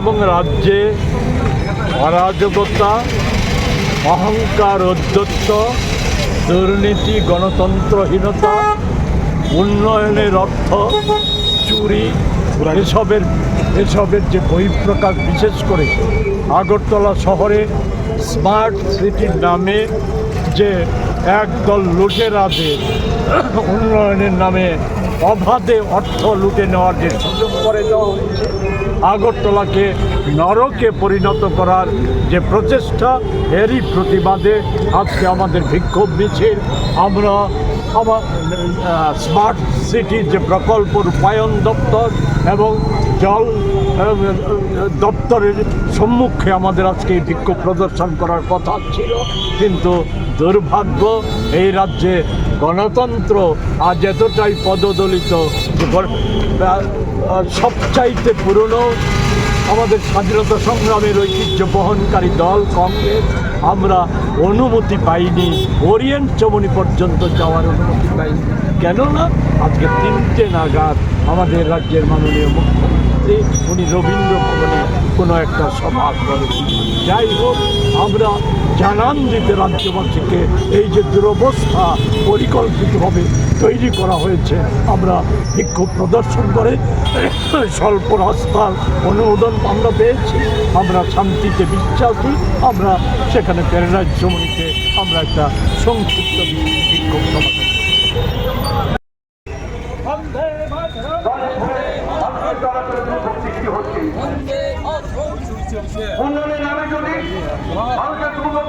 এবং রাজ্যে অরাজকতা, অহংকার, ঔদ্ধত্য, দুর্নীতি, গণতন্ত্রহীনতা, উন্নয়নের অর্থ চুরি, এসবের যে বহিঃপ্রকাশ, বিশেষ করে আগরতলা শহরে স্মার্ট সিটির নামে যে একদল লুটেরাদের উন্নয়নের নামে অবাধে অর্থ লুটে নেওয়ার যে সুযোগ করে দেওয়া হয়েছে, আগরতলাকে নরকে পরিণত করার যে প্রচেষ্টা, এরই প্রতিবাদে আজকে আমাদের বিক্ষোভ মিছিল। আমরা আমার স্মার্ট সিটির যে প্রকল্প রূপায়ণ দপ্তর এবং জল দপ্তরের সম্মুখে আমাদের আজকে এই বিক্ষোভ প্রদর্শন করার কথা ছিল, কিন্তু দুর্ভাগ্য এই রাজ্যে গণতন্ত্র আজ এতটাই পদদলিত, সবচাইতে পুরনো আমাদের স্বাধীনতা সংগ্রামের ঐতিহ্য বহনকারী দল কংগ্রেস, আমরা অনুমতি পাইনি, ওরিয়েন্ট চমনি পর্যন্ত যাওয়ার অনুমতি পাইনি। কেননা আজকে 3টে নাগাদ আমাদের রাজ্যের মাননীয় মুখ্যমন্ত্রী উনি রবীন্দ্র ভবনে কোনো একটা সভা করেন। যাই হোক, আমরা জানান দিতে রাজ্যবাসীকে এই যে দুরবস্থা পরিকল্পিতভাবে তৈরি করা হয়েছে, আমরা বিক্ষোভ প্রদর্শন করে স্বল্প রাস্তার অনুমোদন আমরা পেয়েছি, আমরা শান্তিতে বিশ্বাসী, আমরা সেখানে প্যারাডাইজ চমনিতে আমরা একটা সংক্ষিপ্ত বিক্ষোভ সভা করি। উন্নয়নের নামে যদি ভারতের দুর্গত